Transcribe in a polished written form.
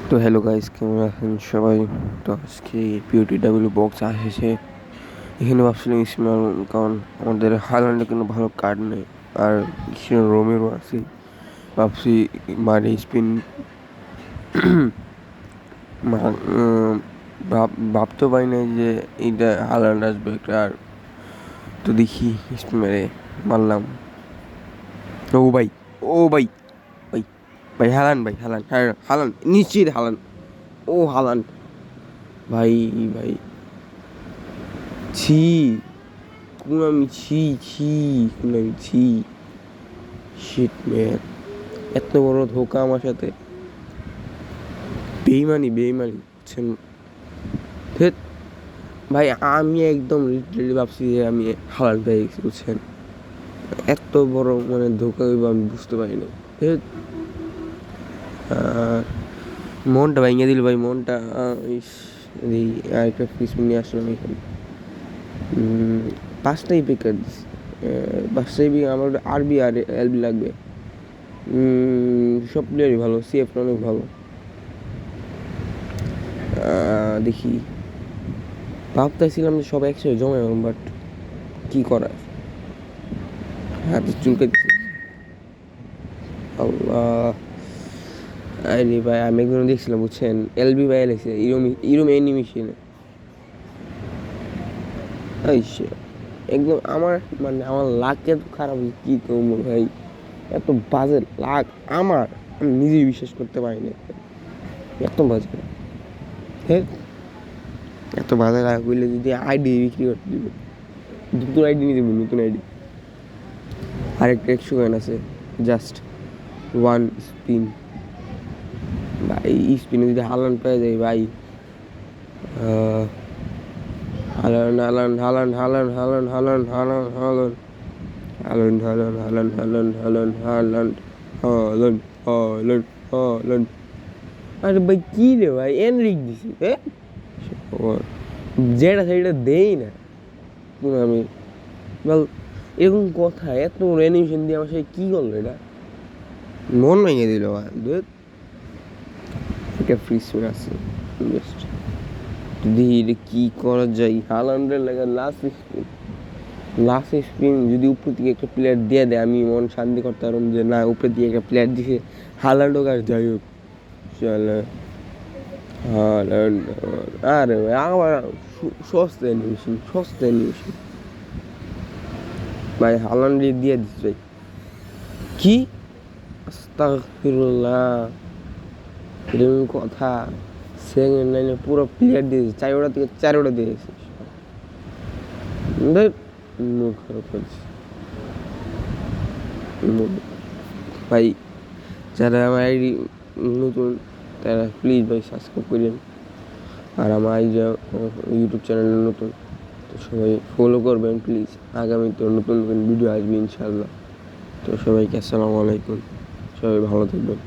তো hello guys, কেমন আছেন সবাই? তো আজকে পিওটিডাব্লিউ বক্স এসেছে। এখানে ভাবছিলাম ইসমাইল, কারণ আমাদের হাইল্যান্ডে কোনো ভালো কার্ড নেই, আর ক্রিস্টিয়ানো রোমেরো আছে। ভাবছি মারি স্পিন ভাবতে পারি না যে এইটা হাইল্যান্ড আসবে একটা। আর তো দেখি স্পিন মেরে মারলাম। ও ভাই, ও ভাই, ভাই ভাই হালান, ভাই হালান, হালান নিশ্চিত হালান। ও হালান ভাই, ভাই ছি, কুনামি ছি, ছি কুনামি ছি, শিট ম্যান, এত বড় ধোকা আমার সাথে। বেইমানি বেইমানি বুঝছেন? ধেৎ ভাই, আমি একদম লিটারেলি ভাবছি যে আমি হালাল পেয়ে গেছি, বুঝছেন? এত বড় মানে ধোকা হইব আমি বুঝতে পারি না। ধেৎ, মনটা ভেঙে দিল ভাই, মনটা। এই আরেকটা ফিস নিয়ে আসলাম এখানে। পাঁচটাই বেকার দিস, পাঁচটাই আমার আরবি আর এলবি লাগবে। সব প্লেয়ারই ভালো, সিএফটা অনেক ভালো। দেখি, ভাবতেছিলাম যে সব একসাথে জমা, বাট কি করার, হাতে চুলকে দিচ্ছে। আল্লাহ, আরে ভাই আমি একজন দেখছিলাম, বুঝছেন? এলবি ভাই এলেছে ইরম অ্যানিমেশনে। একদম আমার মানে আমার লাক এত খারাপ, কি করবো ভাই, এত বাজে লাক আমার, আমি নিজেই বিশ্বাস করতে পারি না, এত বাজে। হ্যাঁ, এত বাজে লাগ হইলে যদি আইডি বিক্রি করতে দিবে, নতুন আইডি নিয়ে দেবো, নতুন আইডি। আরেকটা 100 কয়েন আছে, জাস্ট ওয়ান স্পিন। ভাই স্পিনে যদি হালান পেয়ে যায় ভাই, Haaland Haaland Haaland Haaland Haaland Haaland Haaland Haaland Haaland Haaland Haaland Haaland Haaland Haaland Haaland Haaland Haaland. আরে ভাই কি রে ভাই, এনরিক দিছি, হ্যাঁ যেটা সেটা দেই না আমি। বল, এরকম কথা, এত অ্যানিমেশন দিয়ে আমার সাথে কী করলো এটা, মন ভেঙে দিল ভাই। এটা ফ্রি স্পিন আছে, জাস্ট যদি এটা কী করা যায়। হালান্ডের লাগে লাস্ট স্পিন যদি উপর থেকে একটা প্লেয়ার দিয়ে দেয়, আমি মন শান্তি করতে পারলাম যে না, উপর দিয়ে একটা প্লেয়ার দিছে, হালান্ড হোক আর যাই হোক, চলে হালান্ড। আরে ভাই আমার সস্তা অ্যানিমেশন ভাই, হালান্ড দিয়ে দিস ভাই। কি আস্তাগফিরুল্লাহ, এরকম কথা? সেকেন্ড লাইনে পুরো প্লেয়ার দিয়েছে, 4টা থেকে 4টা দিয়েছে। মুড খারাপ করেছে ভাই। যারা আমার আইডি নতুন, তারা প্লিজ ভাই সাবস্ক্রাইব করেন, আর আমার এই যে ইউটিউব চ্যানেলে নতুন, তো সবাই ফলো করবেন প্লিজ। আগামী তো নতুন নতুন ভিডিও আসবে ইনশাল্লাহ। তো সবাইকে আসসালামু আলাইকুম, সবাই ভালো থাকবেন।